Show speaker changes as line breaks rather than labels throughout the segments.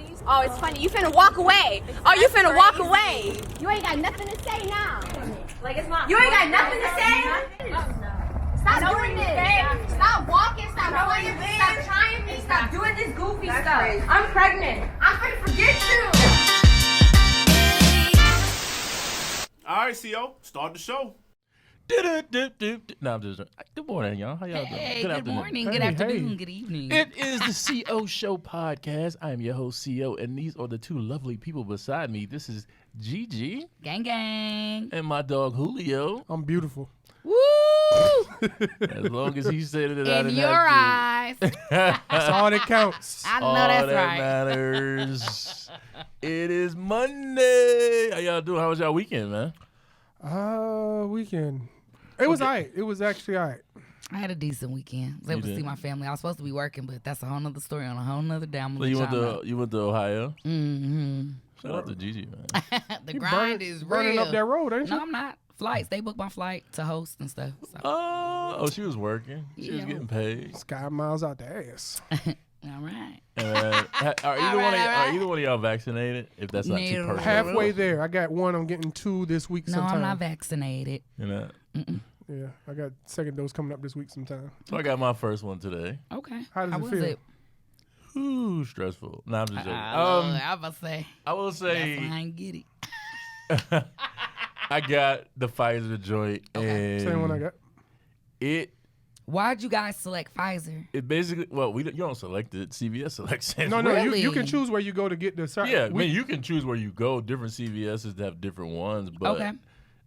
buddies. Oh, it's funny. You finna walk away. Oh, you finna walk away. You ain't got nothing to say now. Like it's not. You ain't got nothing to say. Stop doing this. Stop walking. Stop going. Stop trying me. Stop doing this goofy stuff. Crazy. I'm pregnant. I'm finna forget you.
All right, CO, start the show.
No, I'm just. Good morning, y'all. How y'all doing?
Hey, good morning, good afternoon, good evening.
It is the CO Show podcast. I am your host, CO, and these are the two lovely people beside me. This is Gigi.
Gang, gang.
And my dog, Julio.
I'm beautiful.
Woo!
As long as he said it, I
In
didn't
your eyes.
That's all that counts.
I know
all
that's
that
right.
matters. It is Monday. How y'all doing? How was y'all weekend, man?
Weekend. It was alright. It was actually alright.
I had a decent weekend. I was able to see my family. I was supposed to be working, but that's a whole nother story on a whole nother day. I'm
So
gonna
you went to Ohio?
Mm-hmm.
Shout out to Gigi, man.
The grind is
burning
real.
up that road, ain't you?
No, I'm not. Flights. They booked my flight to host and stuff. So.
Oh, she was working. She was
Yeah.
getting paid.
Sky miles out the ass.
All right.
Are either one of y'all vaccinated? If that's not too
No.
personal.
Halfway there. I got one. I'm getting two this week
No,
sometime.
I'm not vaccinated.
You know?
Yeah, I got second dose coming up this week sometime.
So I got my first one today.
Okay.
How does it
was
feel?
it?
Ooh, stressful. No, I'm just joking.
I was about to say.
I will
That's why I
say
ain't get it.
I got the Pfizer joint, and
Same one I got.
Why'd you guys select Pfizer?
It basically, well, you don't select it. CVS selects it.
No,
Really?
you can choose where you go to get the.
Yeah, I mean, you can choose where you go. Different CVSs have different ones, but
Okay.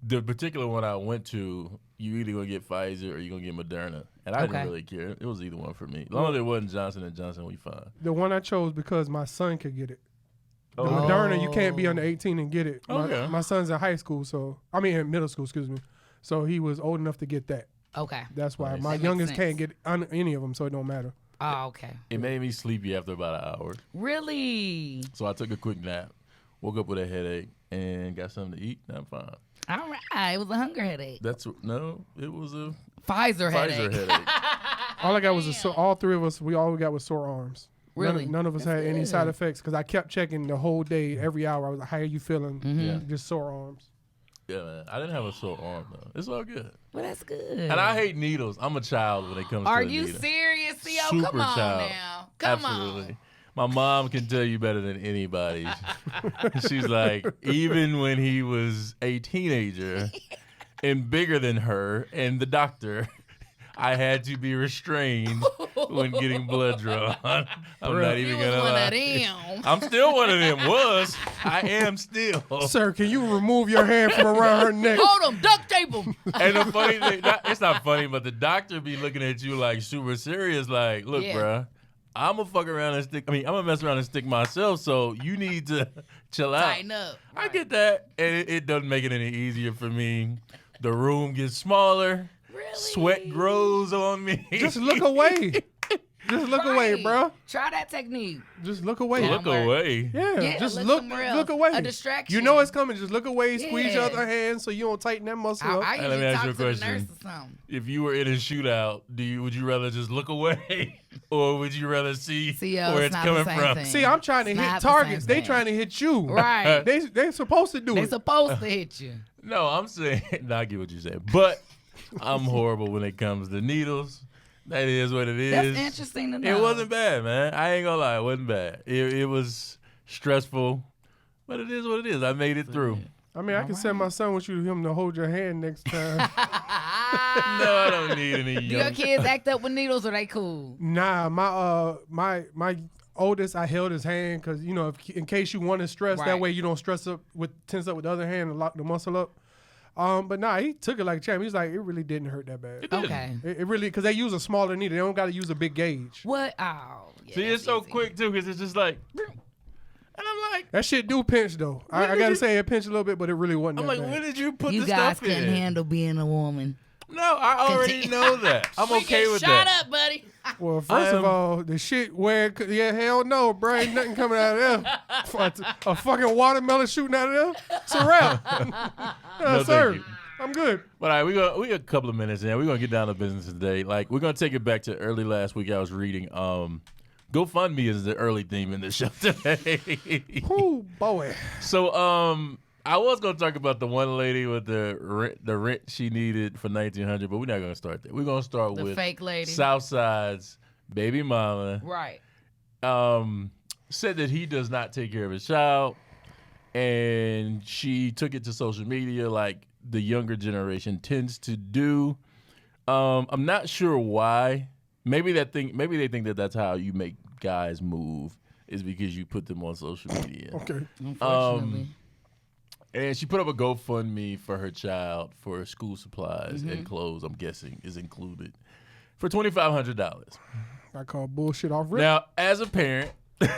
the particular one I went to, you either gonna get Pfizer or you gonna get Moderna, and I
Okay.
didn't really care. It was either one for me. As long as it wasn't Johnson & Johnson, we fine.
The one I chose because my son could get it. The
Oh.
Moderna, you can't be under 18 and get it.
Okay.
My son's in high school, in middle school, excuse me. So he was old enough to get that.
Okay.
That's why
Nice.
my
That makes
youngest
sense.
can't get any of them, so it don't matter.
Oh, okay.
It made me sleepy after about an hour.
Really?
So I took a quick nap, woke up with a headache, and got something to eat, and I'm fine.
All right. It was a hunger headache.
It was a
Pfizer
Pfizer
headache.
headache.
All I got was all three of us. All we got was sore arms.
Really?
None of us
That's
had any
good.
side effects because I kept checking the whole day, every hour. I was like, "How are you feeling?"
Yeah.
Just sore arms.
Yeah, man. I didn't have a sore arm, though. It's all good.
Well, that's good.
And I hate needles. I'm a child when it comes
Are
to a
you
needle.
serious, Theo?
Super
Come on
child.
now. Come
Absolutely. My mom can tell you better than anybody. She's like, even when he was a teenager and bigger than her and the doctor, I had to be restrained when getting blood drawn. I'm not
You
even
was
gonna
one
lie.
of them.
I'm still one of them. I am still.
Sir, can you remove your hand from around her neck?
Hold them. Duct tape them.
And the funny thing, it's not funny, but the doctor be looking at you like super serious, like, look,
Yeah.
bruh, I'm gonna mess around and stick myself, so you need to chill out.
Tighten up.
I get that, and it doesn't make it any easier for me. The room gets smaller.
Really?
Sweat grows on me.
Just look away. Just look away, bro.
Try that technique.
Just look away.
Look
Work.
away.
Yeah, just
look
look
somewhere else.
look away.
A distraction.
You know it's coming. Just look away. Squeeze your
Yeah.
other hand so you don't tighten that muscle up.
I
Hey, let
usually
me ask
talk
you a
to the nurse
question.
or something.
If you were in a shootout, would you rather just look away, or would you rather see
CO,
where
it's
it's
not the
coming
same
from?
thing.
See, I'm trying to
It's
hit
not the
targets.
same
They
thing.
trying to hit you.
Right.
They supposed to do
They
it.
supposed to hit you.
No, I'm saying, no, I get what you said, but I'm horrible when it comes to needles. That is what it is.
That's interesting to know.
It wasn't bad, man. I ain't gonna lie, it wasn't bad. It was stressful, but it is what it is. I made it through.
I mean, I can send my son with him to hold your hand next time.
No, I don't need any
Do your
young.
kids act up with needles or they cool?
Nah, my oldest, I held his hand because in case you want to stress, that
Right.
way you don't tense up with the other hand and lock the muscle up. But nah, he took it like a champ. He's like, it really didn't hurt that bad.
Okay.
It really, because they use a smaller needle. They don't got to use a big gauge.
What? Oh, yeah,
See, it's
that's
so
easy.
quick too, because it's just like, and I'm like,
That shit do pinch though. I
did
gotta
you-
say it pinched a little bit, but it really wasn't
I'm
that
like,
bad.
when did you put
You
the
guys
stuff
couldn't
in?
handle being a woman.
No, I already know that. I'm okay with
Shut
that.
up, buddy.
Well, first of
am-
all, the shit hell no, bro. Ain't nothing coming out of there. A fucking watermelon shooting out of there. It's a wrap.
thank
sir.
you.
I'm good.
But all right, we got a couple of minutes in. We're gonna get down to business today. Like, we're gonna take it back to early last week. I was reading GoFundMe is the early theme in the show today.
Ooh, boy.
So, I was gonna talk about the one lady with the rent she needed for $1,900, but we're not gonna start there. We're gonna start
The
with
fake lady.
Southside's baby mama.
Right.
Said that he does not take care of his child, and she took it to social media like the younger generation tends to do. I'm not sure why. Maybe they think that that's how you make guys move, is because you put them on social media.
Okay.
Unfortunately.
And she put up a GoFundMe for her child for school supplies and clothes, I'm guessing, is included, for $2,500.
I call bullshit off rip.
Now, as a parent, we're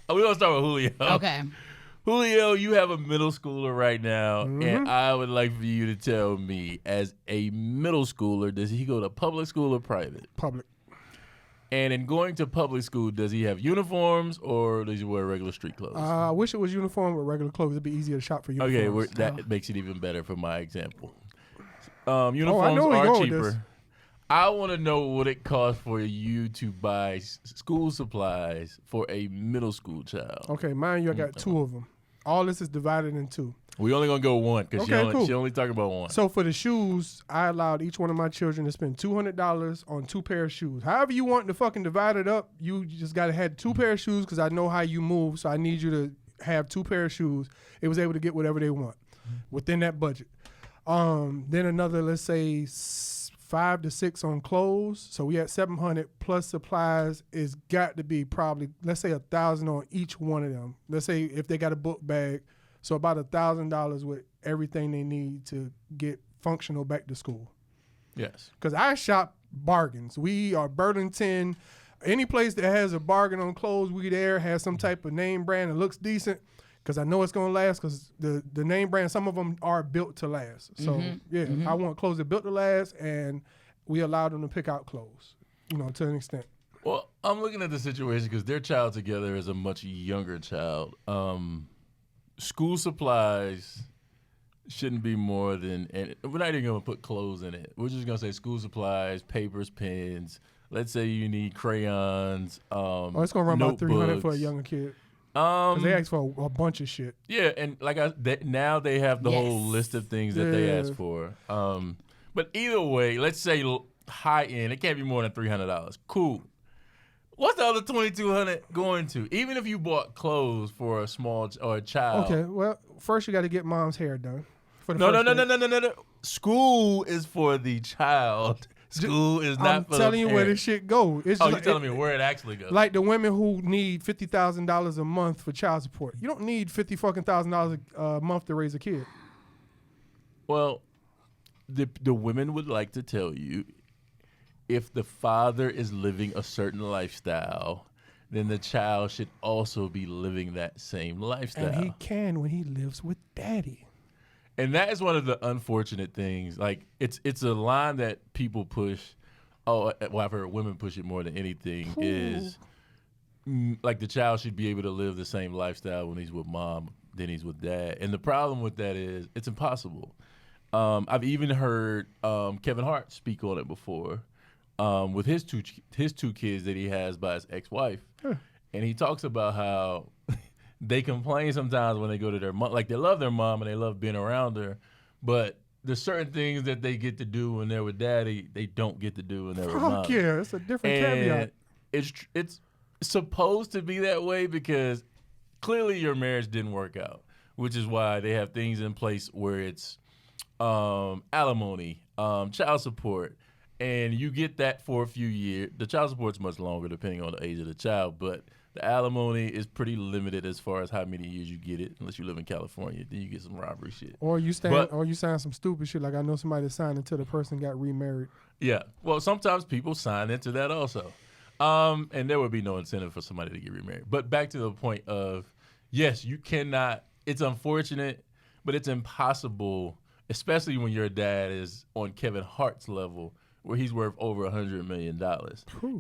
going to start with Julio.
Okay.
Julio, you have a middle schooler right now, and I would like for you to tell me, as a middle schooler, does he go to public school or private?
Public.
And in going to public school, does he have uniforms or does he wear regular street clothes?
I wish it was uniform with regular clothes. It'd be easier to shop for uniforms.
Okay, that makes it even better for my example.
I
Uniforms
know where you're
are
going with this.
cheaper. I want to know what it costs for you to buy school supplies for a middle school child.
Okay, mind you, I got two of them. All this is divided in two.
We only gonna go one because
Okay, cool.
she only talking about one.
So for the shoes, I allowed each one of my children to spend $200 on 2 pair of shoes. However you want to fucking divide it up, you just gotta have 2 pair of shoes because I know how you move. So I need you to have 2 pair of shoes. It was able to get whatever they want within that budget. Then another, let's say 5 to 6 on clothes. So we had 700 plus supplies. Is got to be probably, let's say, $1,000 on each one of them. Let's say if they got a book bag, so about $1,000 with everything they need to get functional back to school.
Yes.
Because I shop bargains. We are Burlington. Any place that has a bargain on clothes, we there, has some type of name brand that looks decent. Because I know it's going to last, because the name brand, some of them are built to last. So, I want clothes that built to last, and we allow them to pick out clothes, to an extent.
Well, I'm looking at the situation because their child together is a much younger child. School supplies shouldn't be more than, and we're not even going to put clothes in it. We're just going to say school supplies, papers, pens. Let's say you need crayons.
It's going to run about $300 for a younger kid. Because they ask for a bunch of shit.
Yeah, and now they have the whole list of things that they ask for. But either way, let's say high end, it can't be more than $300. Cool. What's the other $2,200 going to? Even if you bought clothes for a small or a child.
Okay, well, first you got to get mom's hair done.
No. School is for the child. School is not
I'm
for
telling you
the
where
parent.
this shit go. It's
Oh, you're telling me where it actually goes.
Like the women who need $50,000 a month for child support. You don't need $50,000 a month to raise a kid.
Well, the women would like to tell you, if the father is living a certain lifestyle, then the child should also be living that same lifestyle.
And he can when he lives with daddy.
And that is one of the unfortunate things. Like, it's a line that people push. Oh, well, I've heard women push it more than anything. Is like the child should be able to live the same lifestyle when he's with mom than he's with dad. And the problem with that is it's impossible. I've even heard Kevin Hart speak on it before with his two kids that he has by his ex-wife, and he talks about how they complain sometimes when they go to their mom. Like, they love their mom and they love being around her, but there's certain things that they get to do when they're with daddy they don't get to do when they're with mom.
Fuck yeah, it's a different caveat.
It's supposed to be that way because clearly your marriage didn't work out, which is why they have things in place where it's alimony, child support, and you get that for a few years. The child support's much longer depending on the age of the child, but the alimony is pretty limited as far as how many years you get it, unless you live in California. Then you get some robbery shit.
Or you sign some stupid shit. Like, I know somebody that signed until the person got remarried.
Yeah. Well, sometimes people sign into that also. And there would be no incentive for somebody to get remarried. But back to the point of, yes, you cannot, it's unfortunate, but it's impossible, especially when your dad is on Kevin Hart's level, where he's worth over $100 million.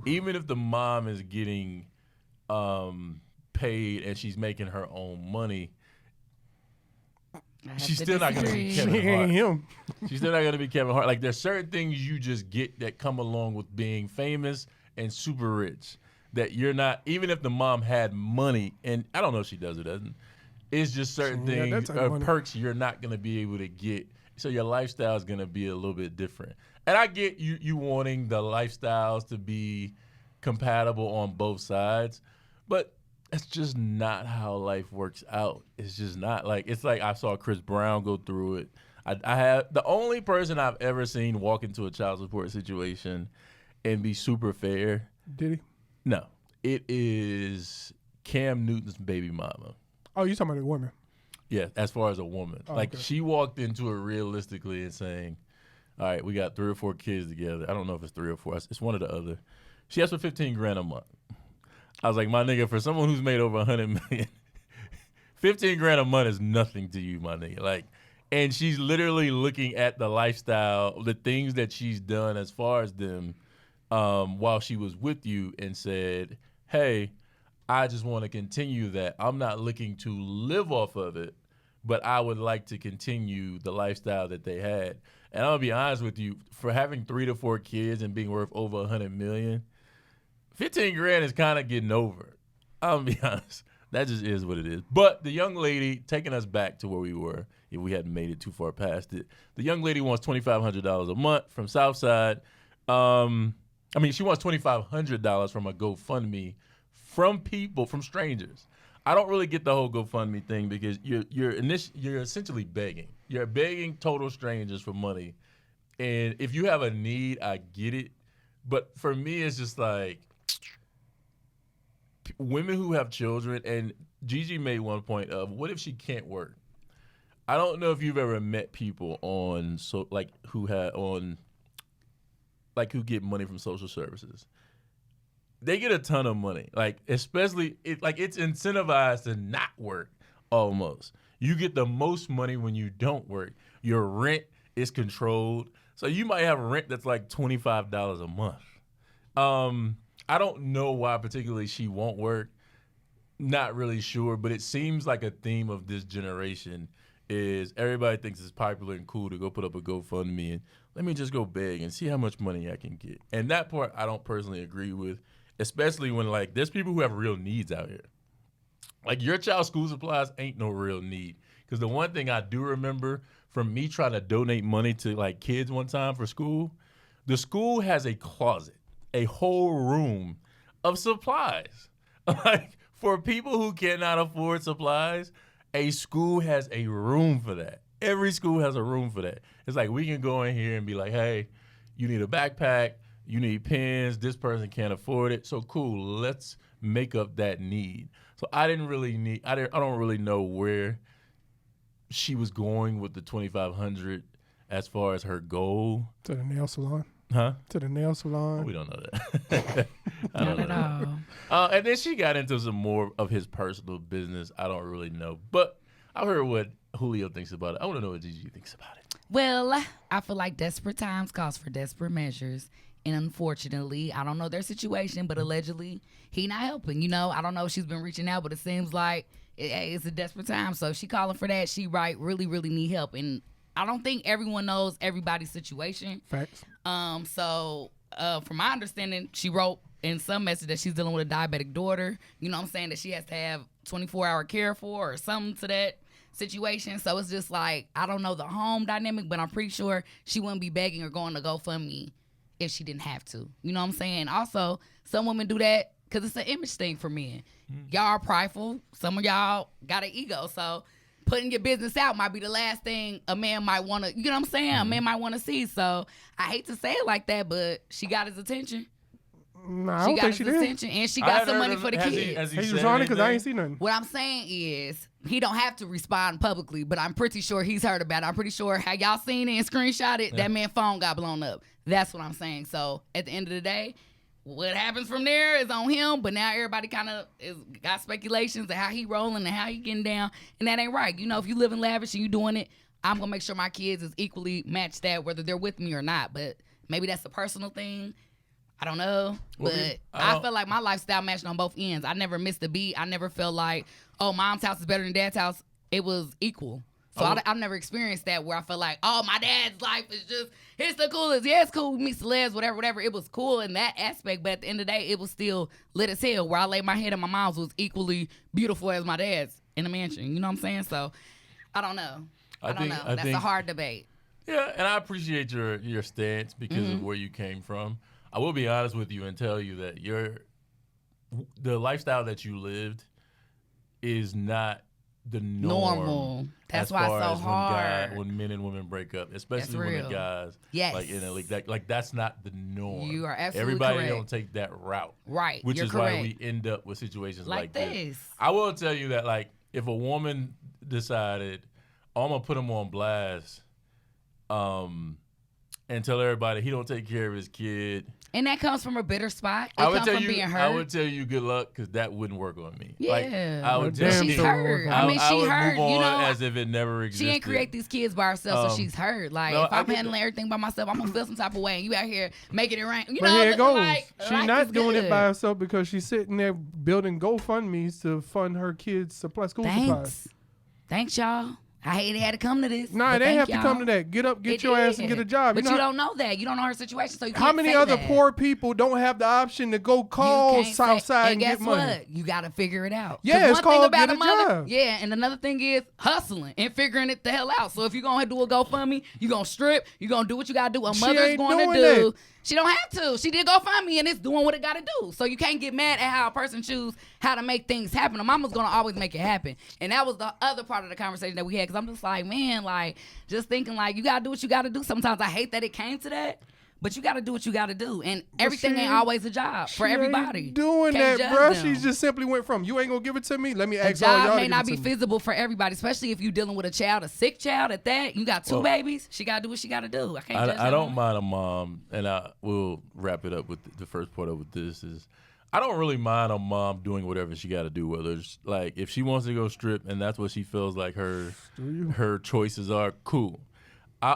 Even if the mom is getting paid and she's making her own money, she's still not going to be Kevin Hart.
Him.
She's still not going to be Kevin Hart. Like, there's certain things you just get that come along with being famous and super rich. that you're not, even if the mom had money, and I don't know if she does or doesn't, it's just certain
She ain't got
things
that type of
or
money.
perks you're not going to be able to get. So your lifestyle is going to be a little bit different. And I get you wanting the lifestyles to be compatible on both sides, but that's just not how life works out. It's just not. Like, it's like I saw Chris Brown go through it. I have the only person I've ever seen walk into a child support situation and be super fair.
Did he?
No, it is Cam Newton's baby mama.
Oh, you talking about a woman?
Yeah, as far as a woman. Like,
okay.
she walked into it realistically and saying, all right, we got 3 or 4 kids together. I don't know if it's 3 or 4. It's one or the other. She asked for $15,000 a month. I was like, my nigga, for someone who's made over $100 million, $15,000 a month is nothing to you, my nigga. Like, and she's literally looking at the lifestyle, the things that she's done as far as them while she was with you, and said, hey, I just want to continue that. I'm not looking to live off of it, but I would like to continue the lifestyle that they had. And I'm gonna be honest with you, for having 3 to 4 kids and being worth over $100 million, $15,000 is kind of getting over it. I'm gonna be honest. That just is what it is. But the young lady, taking us back to where we were, if we hadn't made it too far past it, the young lady wants $2,500 a month from Southside. She wants $2,500 from a GoFundMe from people, from strangers. I don't really get the whole GoFundMe thing because you're essentially begging. You're begging total strangers for money. And if you have a need, I get it. But for me, it's just like women who have children, and Gigi made one point of, what if she can't work? I don't know if you've ever met people who get money from social services. They get a ton of money. Like, especially it's incentivized to not work almost. You get the most money when you don't work. Your rent is controlled. So you might have rent that's like $25 a month. I don't know why particularly she won't work. Not really sure, but it seems like a theme of this generation is everybody thinks it's popular and cool to go put up a GoFundMe and let me just go beg and see how much money I can get. And that part I don't personally agree with, especially when, like, there's people who have real needs out here. Like, your child's school supplies ain't no real need. Because the one thing I do remember from me trying to donate money to, like, kids one time for school, the school has a closet, a whole room of supplies. Like, for people who cannot afford supplies, a school has a room for that. Every school has a room for that. It's like, we can go in here and be like, hey, you need a backpack, you need pens, this person can't afford it. So cool, let's make up that need. So I don't really know where she was going with the $2,500 as far as her goal.
To the nail salon.
Huh?
To the nail salon.
We don't know that. I don't
Not at
know.
all.
And then she got into some more of his personal business. I don't really know. But I heard what Julio thinks about it. I want to know what Gigi thinks about it.
Well, I feel like desperate times calls for desperate measures. And unfortunately, I don't know their situation, but allegedly he not helping. You know, I don't know if she's been reaching out, but it seems like it's a desperate time. So if she calling for that, she really, really need help. And I don't think everyone knows everybody's situation.
Facts.
So from my understanding, she wrote in some message that she's dealing with a diabetic daughter. You know what I'm saying? That she has to have 24-hour care for or something to that situation. So it's just like, I don't know the home dynamic, but I'm pretty sure she wouldn't be begging or going to GoFundMe if she didn't have to. You know what I'm saying? Also, some women do that because it's an image thing for men. Y'all are prideful. Some of y'all got an ego. So putting your business out might be the last thing a man might want to, you know what I'm saying? A man might want to see. So I hate to say it like that, but she got his attention.
Nah, I
She
don't
got
think
his
she did.
attention, and she got some money for the kids.
He responded because I ain't seen nothing.
What I'm saying is he don't have to respond publicly, but I'm pretty sure he's heard about it. I'm pretty sure, have y'all seen it and screenshot it? That man's phone got blown up. That's what I'm saying. So at the end of the day, what happens from there is on him, but now everybody kind of got speculations of how he rolling and how he getting down, and that ain't right. You know, if you live in lavish and you doing it, I'm going to make sure my kids is equally matched that, whether they're with me or not. But maybe that's a personal thing. I don't know, but I feel like my lifestyle matched on both ends. I never missed a beat. I never felt like, oh, mom's house is better than dad's house. It was equal. So I've never experienced that where I felt like, oh, my dad's life is just, it's the coolest. Yeah, it's cool. We meet celebs, whatever. It was cool in that aspect. But at the end of the day, it was still lit as hell. Where I laid my head and my mom's was equally beautiful as my dad's in the mansion. You know what I'm saying? So I don't know. I don't know. That's a hard debate.
Yeah, and I appreciate your stance because of where you came from. I will be honest with you and tell you that the lifestyle that you lived is not the norm.
That's why it's so hard.
When men and women break up, especially when the guys, like in a league, like that's not the norm.
You are absolutely
Everybody
correct.
don't take that route,
right?
Which
You're
is
correct.
why we end up with situations like
this.
I will tell you that, like, if a woman decided, oh, I'm gonna put him on blast, and tell everybody he don't take care of his kid.
And that comes from a bitter spot. It comes from being hurt.
I would tell you good luck because that wouldn't work on me.
Yeah.
Like, I would
Damn,
just,
she's hurt. I mean, she
would
hurt.
move on
You know,
as if it never existed.
she ain't create these kids by herself, so she's hurt. Like,
no,
if I'm
I get
handling everything by myself, I'm gonna feel some type of way. And you out here making it rain. You
But
know,
here it goes.
like
She's
life
not
is
doing
good.
it by herself because she's sitting there building GoFundMe's to fund her kids' school supplies.
Thanks, y'all. I hate it had to come to this.
Nah,
but
they
thank
have to
y'all.
come to that. Get up, get
It
your ass and
did.
get a job.
But
you
you
know,
don't know that. You don't know her situation, so you can't
how many
say
other
that.
poor people don't have the option to go call
You can't
Southside
say-
and
guess
get money?
what? You got to figure it out.
Yeah,
'Cause
it's
one thing
called
about
get a
mother,
job.
yeah, and another thing is hustling and figuring it the hell out. So if you're gonna do a GoFundMe, you're gonna strip, you're gonna do what you gotta do. A
She
mother's
ain't
going to
doing
do.
that.
She don't have to. She did GoFundMe and it's doing what it gotta do. So you can't get mad at how a person choose how to make things happen. A mama's gonna always make it happen. And that was the other part of the conversation that we had, because I'm just like, man, like, just thinking like you gotta do what you gotta do. Sometimes I hate that it came to that. But you got to do what you got to do. And everything
she
ain't always a job for
She
everybody.
ain't doing
Can't
that,
judge
bruh.
them.
She just simply went from, you ain't going to give it to me? Let me
A
ask all y'all
job
to
may
give
not
it
be
to me.
feasible for everybody, especially if you're dealing with a sick child at that. You got two babies. She got to do what she got to do. I can't judge
I don't
her.
mind a mom, and I will wrap it up with the first part of this is, I don't really mind a mom doing whatever she got to do. Whether it's like if she wants to go strip and that's what she feels like her choices are, cool. My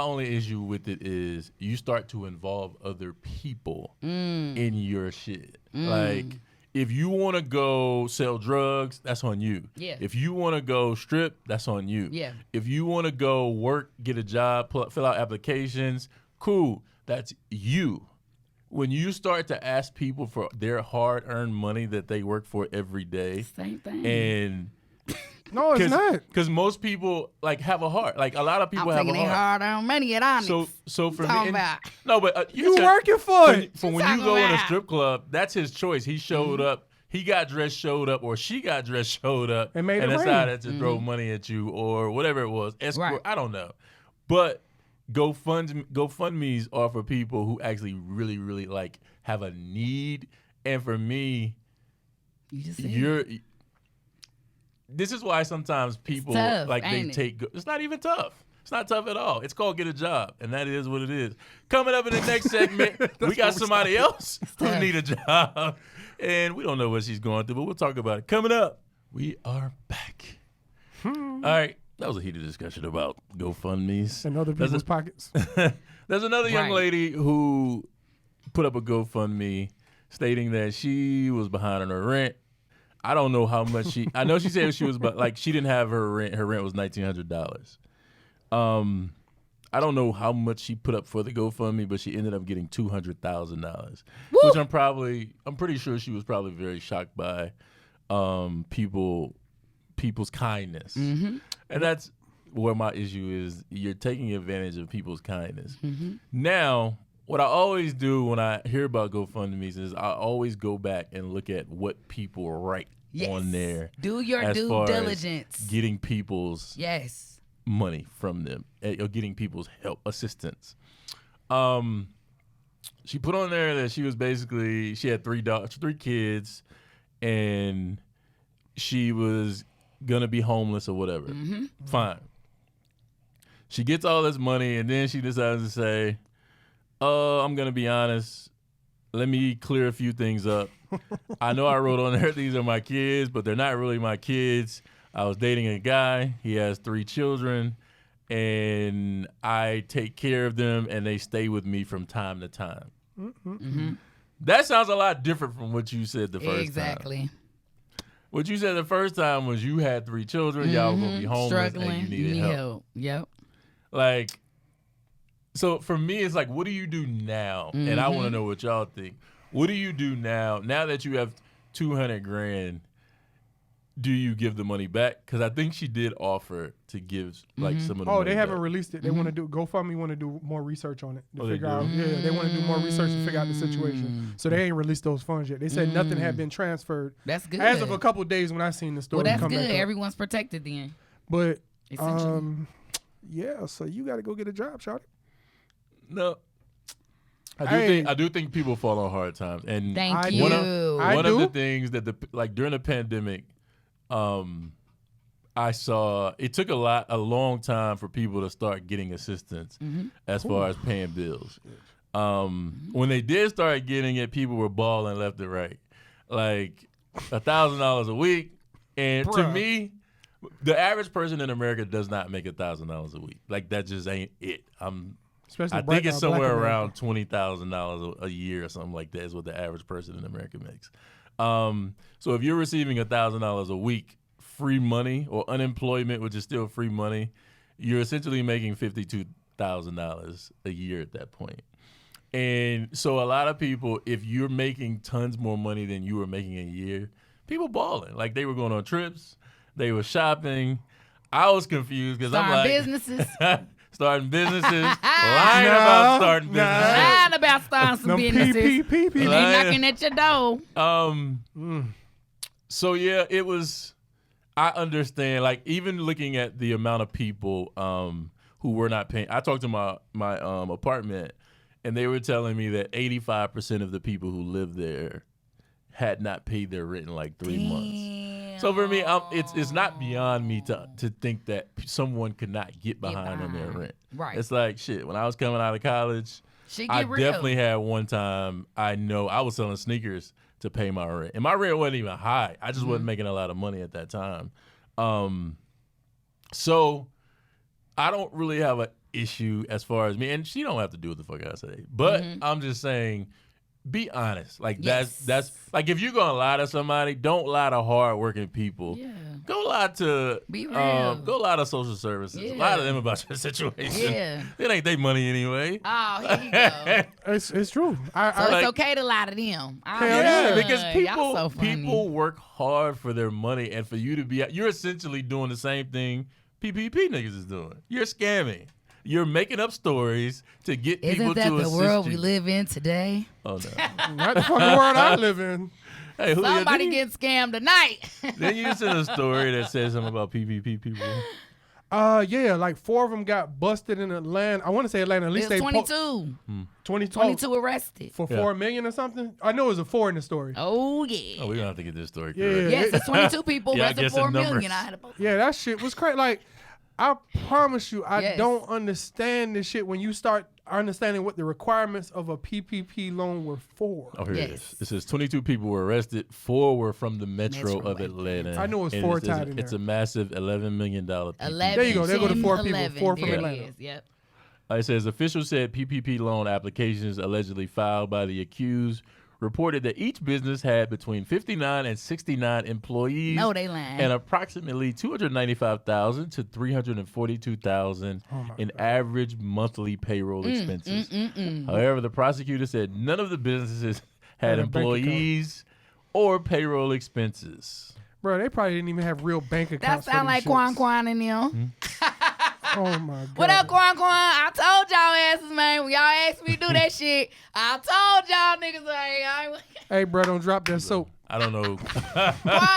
only issue with it is you start to involve other people in your shit. Like, if you want to go sell drugs, that's on you.
Yeah.
If you want to go strip, that's on you.
Yeah.
If you want to go work, get a job, fill out applications, cool, that's you. When you start to ask people for their hard-earned money that they work for every day,
Same thing.
and
No, it's not.
because most people like have a heart. Like a lot of people
I'm
have a
thinking they
heart.
hard on money at Onyx.
So for me,
Talking
and-
about.
no, but
You
can-
working for it.
For when
Talking
you go in a
about.
strip club, that's his choice. He showed up. He got dressed, showed up, or she got dressed, showed up,
And made it rain.
decided to throw money at you or whatever it was. Escort,
Right.
I don't know. But GoFundMe's are for people who actually really, really like have a need. And for me,
You just said
this is why sometimes people
tough,
like they
ain't it?
take. It's not even tough. It's not tough at all. It's called get a job, and that is what it is. Coming up in the next segment, we got somebody else who
tough.
need a job, and we don't know what she's going through, but we'll talk about it. Coming up, we are back. All right, that was a heated discussion about GoFundMe's.
And other
There's
people's
a-
pockets.
There's another young
Right.
lady who put up a GoFundMe stating that she was behind on her rent. I don't know how much she. I know she said she was, but like she didn't have her rent. Her rent was $1,900. I don't know how much she put up for the GoFundMe, but she ended up getting $200,000, which I'm pretty sure she was probably very shocked by people's kindness, and that's where my issue is. You're taking advantage of people's kindness. Now, what I always do when I hear about GoFundMe's is I always go back and look at what people write on there.
Do your
as
due
far as
diligence.
getting people's
Yes.
money from them, or getting people's help, assistance. She put on there that she was basically, she had three kids, and she was gonna be homeless or whatever. Fine. She gets all this money, and then she decides to say, I'm gonna be honest, let me clear a few things up. I know I wrote on there, these are my kids, but they're not really my kids. I was dating a guy. He has 3 children, and I take care of them, and they stay with me from time to time. That sounds a lot different from what you said the first time.
Exactly.
What you said the first time was you had 3 children, y'all were gonna be homeless,
struggling,
and you needed help.
Yep.
Like, so for me, it's like, what do you do now? And I want to know what y'all think. What do you do now? Now that you have $200,000, do you give the money back? Because I think she did offer to give like some of the money.
Oh, they haven't
back.
released it. They want to do GoFundMe. Want to do more research on it to
Oh, they
figure
do?
out. Yeah, they want to do more research to figure out the situation. So they ain't released those funds yet. They said nothing had been transferred
That's good.
as of a couple of days when I seen the story.
well, that's
come
good.
back up.
Everyone's protected then.
But
Essentially.
yeah. So you got to go get a job, shawty.
No.
Hey.
I do think people fall on hard times. And
Thank
I
you.
one
I
of
do.
the things that like during the pandemic, I saw it took a long time for people to start getting assistance as far as paying bills. When they did start getting it, people were balling left and right, like $1,000 a week. And to
Bruh.
me, the average person in America does not make $1,000 a week. Like that just ain't it.
Especially
I
black-
think it's
black
somewhere
America.
around $20,000 a year or something like that is what the average person in America makes. So if you're receiving $1,000 a week, free money or unemployment, which is still free money, you're essentially making $52,000 a year at that point. And so a lot of people, if you're making tons more money than you were making a year, people balling. Like they were going on trips, they were shopping. I was confused because I'm
Starting
like
businesses.
starting businesses, lying about starting businesses.
Lying about starting some
Them
businesses.
PPP.
They knocking at your door.
So yeah, it was. I understand. Like even looking at the amount of people who were not paying. I talked to my apartment, and they were telling me that 85% of the people who lived there had not paid their rent in like 3 months. So for me, it's not beyond me to think that someone could not get behind on their rent.
Right.
It's like shit. When I was coming out of college,
Shit
I
get real.
definitely had one time. I know I was selling sneakers to pay my rent, and my rent wasn't even high. I just wasn't making a lot of money at that time. So I don't really have an issue as far as me, and she don't have to do what the fuck I say. But I'm just saying, be honest. Like
Yes.
that's like if you're gonna lie to somebody, don't lie to hardworking people.
Yeah.
Go lie to
Be real.
go lie to social services.
Yeah.
Lie to them about your situation.
Yeah.
It ain't their money anyway.
Oh, here you go.
It's true.
So
Like-
it's okay to lie to them.
Hell
Yeah,
yeah.
because
Y'all so funny.
people work hard for their money, and for you to be, you're essentially doing the same thing PPP niggas is doing. You're scamming. You're making up stories to get people
Isn't that
to
the
assist
world
you.
we live in today?
Oh no!
Not the fucking world I live in.
Hey, Julio,
Somebody
didn't
getting scammed tonight.
then you sent a story that said something about PPP people.
Yeah, like 4 of them got busted in Atlanta. I want to say Atlanta. At least
There's
they
22.
22
arrested.
for
Yeah.
4 million or something. I know it was a 4 in the story.
Oh, yeah.
Oh, we're gonna have to get this story
Yeah.
correct.
Yes, it's 22 people
Yeah, I
arrested
guess
for
in
4 million.
numbers.
I had a post.
Yeah, that shit was crazy. Like, I promise you, I
Yes.
don't understand this shit when you start understanding what the requirements of a PPP loan were for.
Oh, here it
Yes.
is. It says 22 people were arrested. 4 were from the metro
Metro
of Atlanta.
I know it was
And
4
says
tied in
It's
there.
a massive $11 million PPP.
11.
There you go. There go the 4 people.
11.
4 from
There
Atlanta.
it is. Yep.
It says officials said PPP loan applications allegedly filed by the accused reported that each business had between 59 and 69 employees.
No, they lying.
And approximately 295,000 to 342,000 in average monthly payroll expenses. However, the prosecutor said none of the businesses had
Had a bank account.
employees or payroll expenses.
Bro, they probably didn't even have real bank
That
accounts.
sound
for
like
these
Quan
shits.
Quan and them.
Oh my god.
What up, Quan Quan? I told y'all asses, man. When y'all asked me to do that shit, I told y'all niggas, like,
Hey, bro, don't drop that soap.
I don't know.
Quan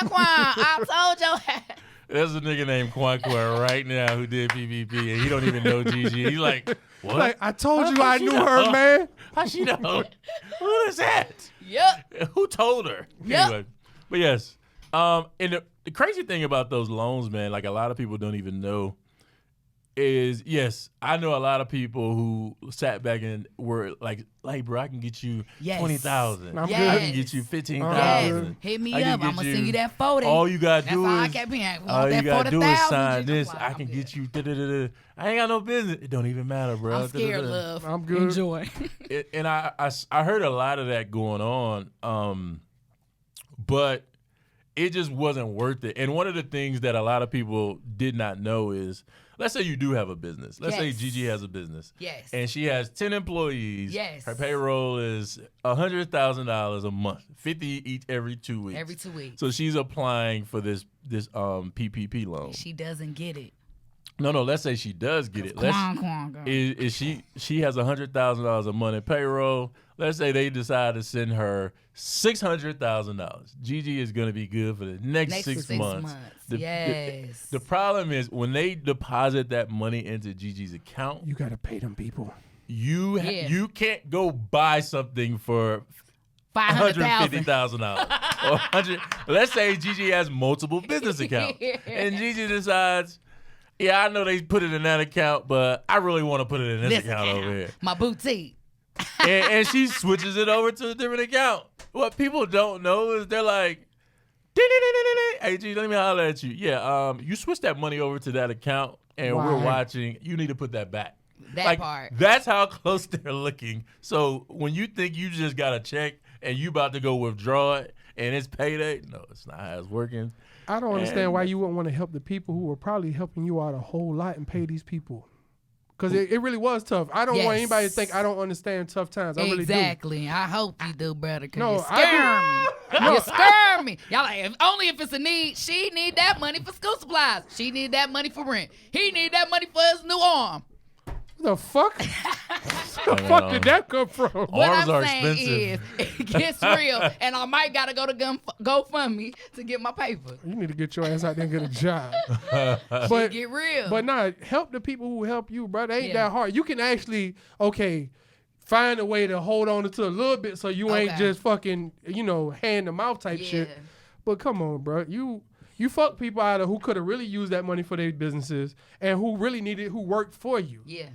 Quan, I told y'all.
There's a nigga named Kwankwa right now who did PPP, and he don't even know Gigi. He's like, what?
Like, I told you I
she
knew
know?
her, man.
How she know? Who is that?
Yep.
Who told her?
Yep.
Anyway, but yes. And the crazy thing about those loans, man, like a lot of people don't even know, is yes, I know a lot of people who sat back and were like, bro, I can get you
Yes.
20,000.
I'm
I
good.
can get you
Yes.
15,000.
Hit me
I can
up. I'm
get
gonna
you-
send you that 40.
All you gotta
That's
do
all I
is
kept hearing.
all
Want
you
that
gotta do is
40,000?
sign
Just
this.
like,
I
I'm
can
good.
get you. Da-da-da-da. I ain't got no business. It don't even matter, bro.
I'm scared,
Da-da-da-da.
love.
I'm good.
Enjoy.
And I heard a lot of that going on, but it just wasn't worth it. And one of the things that a lot of people did not know is, let's say you do have a business. Let's say
Yes.
Gigi has a business.
Yes.
And she has 10 employees.
Yes.
Her payroll is $100,000 a month, 50 each every 2 weeks.
Every 2 weeks.
So she's applying for this PPP loan.
She doesn't get it.
No, let's say she does get it.
Girl.
Is she has $100,000 a month in payroll. Let's say they decide to send her $600,000. Gigi is going to be good for the next 6 months.
Yes.
The problem is when they deposit that money into Gigi's account,
You gotta pay them people.
you can't go buy something for
$500,000.
$150,000 or 100. Let's say Gigi has multiple business accounts, and Gigi decides, yeah, I know they put it in that account, but I really want to put it in this account over here.
My boutique.
And she switches it over to a different account. What people don't know is they're like, hey, G, let me holler at you. Yeah, you switch that money over to that account, and we're
Why?
watching. You need to put that back.
That part.
That's how close they're looking. So when you think you just got a check and you about to go withdraw it and it's payday, no, it's not how it's working.
I don't understand why you wouldn't want to help the people who were probably helping you out a whole lot and pay these people. Because it really was tough. I don't want anybody to think I don't understand tough times. I really do.
Exactly. I hope you do better because
No,
you scare me.
No,
You scare me. Y'all like, only if it's a need. She need that money for school supplies. She need that money for rent. He need that money for his new arm.
The fuck? Where the fuck did that come from?
What
Arms
I'm
are
saying
expensive.
is, it gets real, and I might gotta go to GoFundMe to get my paper.
You need to get your ass out there and get a job. but
Get real.
but nah, help the people who help you, bro. It ain't
Yeah.
that hard. You can actually, find a way to hold on to a little bit so you ain't
Okay.
just fucking, hand to mouth type shit. But come on, bro. You fuck people out of who could have really used that money for their businesses and who really needed, who worked for you.
Yeah.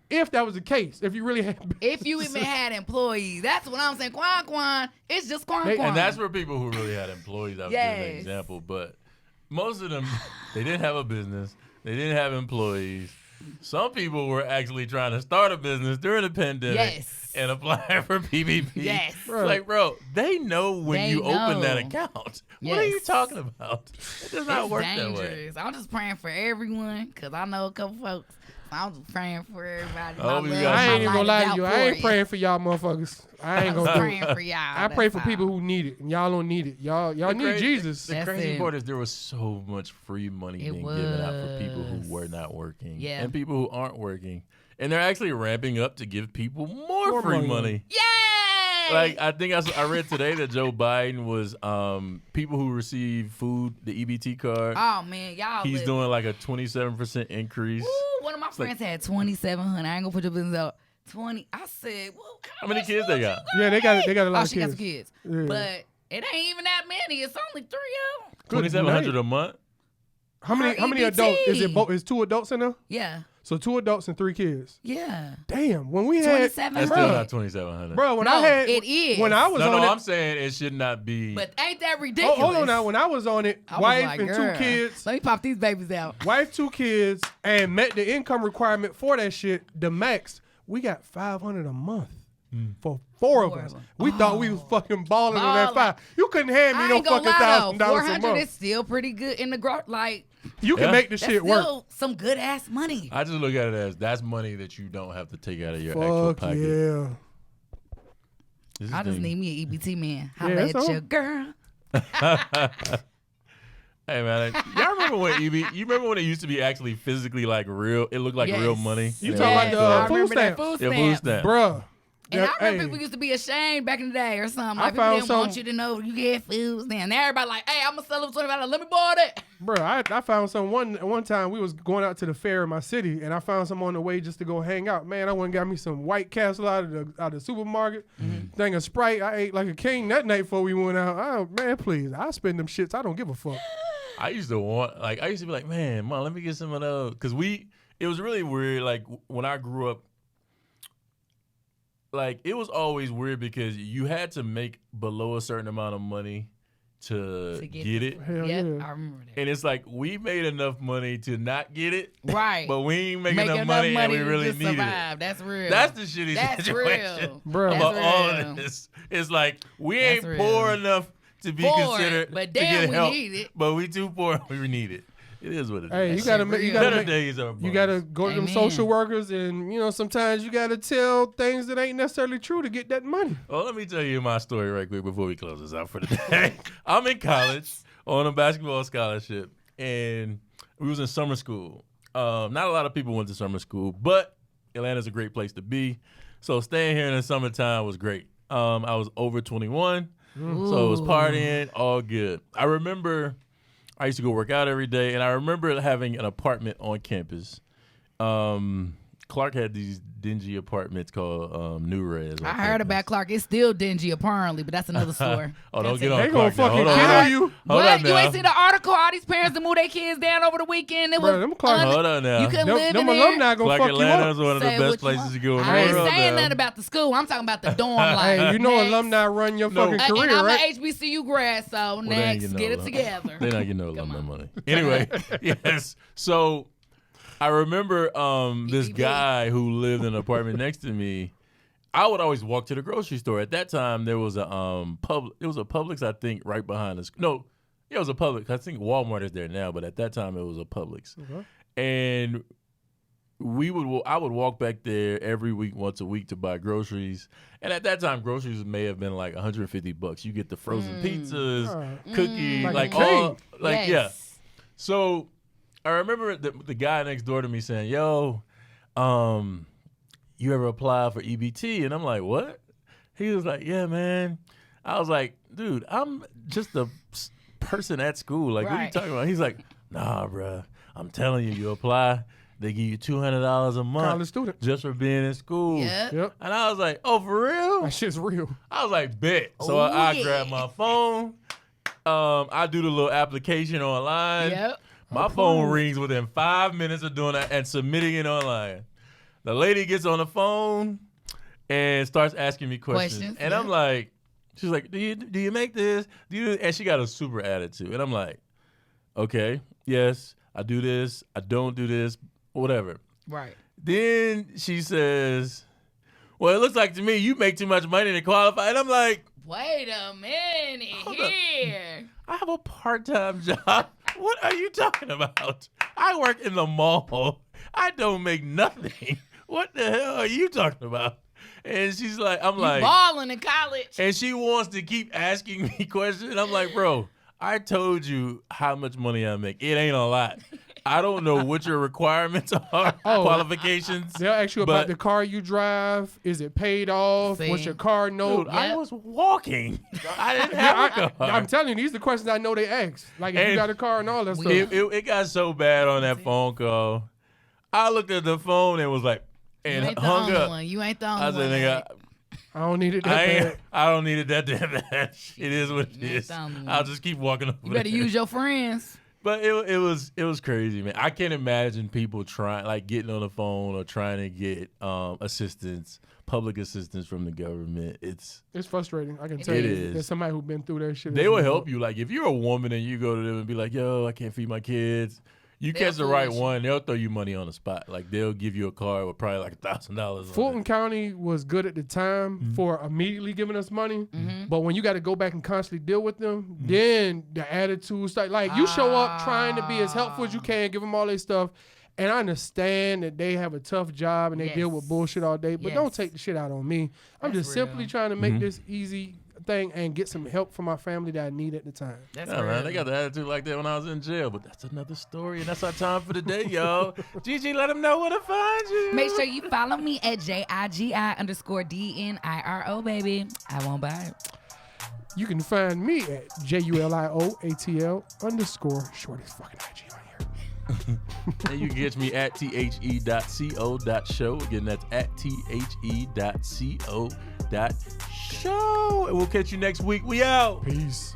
If that was the case, if you really had
If you even had employees, that's what I'm saying. Quan, it's just Quan.
And that's for people who really had employees. I was giving an
Yes.
example. But most of them, they didn't have a business. They didn't have employees. Some people were actually trying to start a business during the pandemic
Yes.
and apply for PPP.
Yes.
It's like, bro, they know when
They
you open that
know.
account. What are you
Yes.
talking about? It does not
It's
work that way.
dangerous. I'm just praying for everyone because I know a couple folks. I'm just praying for everybody.
Oh,
My
you
love,
got
I
my
ain't even gonna
light
lie
is
to
out
you. I
for
ain't
you.
praying for y'all motherfuckers. I ain't
I'm
gonna do
praying
it.
for y'all.
I pray for
that's
people
all.
who need it, and y'all don't need it. Y'all need
crazy-
Jesus.
The
That's
crazy
it.
part is there was so much free money
It
being given out for people
was.
who were not working
Yeah.
and people who aren't working. And they're actually ramping up to give people more
More
free
money.
money.
Yay!
Like, I think I read today that Joe Biden was people who receive food, the EBT card.
Oh man, y'all.
He's
live-
doing like a 27% increase.
Ooh, one of my friends had 2,700. I ain't gonna put your business out. 20. I said, well,
How many kids they got?
Yeah, they got a lot
Oh,
of
she got
kids.
some kids.
Yeah.
But it ain't even that many. It's only 3 of them.
Good
2,700
night.
a month?
How many
EBT.
adults? Is 2 adults in there?
Yeah.
So 2 adults and 3 kids.
Yeah.
Damn, when we had
27.
That's
Bruh.
still not 2,700.
bro, when
No,
I had
it is.
when I was
No,
on it.
I'm saying it should not be.
But ain't that
Oh,
ridiculous?
hold on now. When I was on it,
I was
wife
like,
and
girl,
2 kids,
Let me pop these babies out.
wife 2 kids, and met the income requirement for that shit. The max, we got $500 a month. For 4 of
Four
us,
of 'em.
we thought we was fucking balling on that
Ballin'.
5. You couldn't hand me
I
no
ain't gonna
fucking
lie
$1,000
though.
a
400
month.
is still pretty good in the growth. Like
You can
Yeah.
make the
that's
shit work.
still some good ass money.
I just look at it as that's money that you don't have to take out of your actual
Fuck
pocket.
yeah.
This is
I just
thing.
need me an EBT man. Holla
that's
at
all.
your girl.
Hey man, y'all remember when you remember when it used to be actually physically like real? It looked like
Yes.
real money.
You
Yeah.
talking about the
I
food
remember that
stamp?
food
Yeah,
stamp.
food stamp.
Bruh.
And I remember
Hey,
people used to be ashamed back in the day or something.
I
Like people
found
didn't want
some-
you to know you get food stamp. Now everybody like, hey, I'm gonna sell them $25. Let me borrow that.
Bruh, I found some one time we was going out to the fair in my city, and I found some on the way just to go hang out. Man, I went and got me some White Castle out of the supermarket. Thing of Sprite. I ate like a king that night before we went out. Oh man, please, I spend them shits. I don't give a fuck.
I used to be like, man, mom, let me get some of those. Cause it was really weird. Like when I grew up, like it was always weird because you had to make below a certain amount of money to get it.
Hell
Yep,
yeah.
I remember that.
And it's like we made enough money to not get it,
Right.
but we ain't make
Make
enough money and we
to
really
just
needed
survive.
it.
That's real.
That's the shitty
That's
situation
real.
Bruh.
about
That's
all
real.
of this. It's like we
That's
ain't poor
real.
enough to be
For it,
considered
but
to
damn,
get
we
help.
need it.
But we too poor. We need it. It is what it is.
Hey, you gotta
Better
make,
days are
you
among
gotta
us.
go to them
Amen.
social workers, and sometimes you gotta tell things that ain't necessarily true to get that money.
Well, let me tell you my story right quick before we close this out for the day. I'm in college on a basketball scholarship, and we was in summer school. Not a lot of people went to summer school, but Atlanta's a great place to be. So staying here in the summertime was great. I was over 21, so I was partying, all good. I remember I used to go work out every day, and I remember having an apartment on campus. Clark had these dingy apartments called New Res.
I heard about Clark. It's still dingy, apparently, but that's another story.
Oh, don't get on
They gonna
Clark now.
fucking
Hold
kill
on.
you.
Hold
What?
on
You
now.
ain't see the article? All these parents that moved their kids down over the weekend. It was
Bro, them Clark-
Hold on now.
You couldn't live
Them
in
alumni
there.
gonna
Clark
fuck you
Atlanta
up.
is one of the
Say
best
what you
places
want.
to go in the
I ain't
world.
saying
now.
nothing about the school. I'm talking about the dorm life.
Hey, you know
Next.
alumni run your
No.
fucking
And
career,
I'm
right?
an HBCU grad, so
Well, they ain't
next,
getting
get
no
it
alum-
together.
They're not getting no
Come
alumni
on.
money. Anyway, yes. So I remember this
EPP.
guy who lived in an apartment next to me. I would always walk to the grocery store. At that time, there was a It was a Publix, I think, right behind us. No, it was a Publix. I think Walmart is there now, but at that time, it was a Publix.
Okay.
And I would walk back there every week, once a week, to buy groceries. And at that time, groceries may have been like $150. You get the frozen pizzas, cookies,
Like a
like
king.
all, like
Yes.
yeah. So I remember the guy next door to me saying, "Yo, you ever apply for EBT?" And I'm like, "What?" He was like, "Yeah, man." I was like, "Dude, I'm just a person at school. Like, what are you
Right.
talking about?" He's like, "Nah, bruh. I'm telling you, you apply, they give you $200 a month
College student.
just for being in school."
Yep.
Yep.
And I was like, "Oh, for real?"
That shit's real.
I was like, "Bet." So
Oh,
I
yeah.
grabbed my phone. I do the little application online.
Yep.
My phone rings within 5 minutes of doing that and submitting it online. The lady gets on the phone and starts asking me questions. And I'm
yeah.
like, she's like, do you make this? And she got a super attitude. And I'm like, okay, yes, I do this. I don't do this, whatever.
Right.
Then she says, well, it looks like to me you make too much money to qualify. And I'm like,
Wait a minute
Hold up.
here.
I have a part-time job. What are you talking about? I work in the mall. I don't make nothing. What the hell are you talking about? And she's like, I'm
You
like,
balling in college.
and she wants to keep asking me questions. I'm like, bro, I told you how much money I make. It ain't a lot. I don't know what your requirements are, qualifications.
They'll ask you
but-
about the car you drive. Is it paid off?
See?
What's your car note?
Dude, I
Yep.
was walking. I didn't have a car.
I'm telling you, these are the questions I know they ask. Like if you
And
got a car and all that stuff.
It got so bad on that phone call. I looked at the phone and was like,
You
and
ain't the
hung
only
up.
one. You ain't the only
I
one.
said, nigga,
I don't need it that bad.
I don't need it that damn bad. It is what it
You ain't
is.
the only one.
I'll just keep walking over
You better
there.
use your friends.
But it was crazy, man. I can't imagine people getting on the phone or trying to get assistance, public assistance from the government. It's
frustrating. I can tell
It
you.
is.
There's somebody who's been through that shit.
they will help you. Like if you're a woman and you go to them and be like, "Yo, I can't feed my kids." You
They'll
catch the right
foolish you.
one, they'll throw you money on the spot. Like they'll give you a card with probably like $1,000.
Fulton County was good at the time
Mm-hmm.
for immediately giving us money, but when you got to go back and constantly deal with them,
Mm-hmm.
then the attitude start. Like you show up trying to be as helpful as you can, give them all their stuff, and I understand that they have a tough job and they deal with
Yes.
bullshit all day. But don't
Yes.
take the shit out on me. I'm
That's
just simply
real.
trying to
Mm-hmm.
make this easy thing and get some help from my family that I need at the time.
That's
Yeah, man,
real.
they got the attitude like that when I was in jail, but that's another story, and that's our time for the day, y'all. Gigi, let them know where to find you.
Make sure you follow me at JIGI_DNIRO, baby. I won't buy it.
You can find me at JULIOATL_shorty's fucking IG on here.
And you can catch me at the.co.show. Again, that's at the.co.show. And we'll catch you next week. We out.
Peace.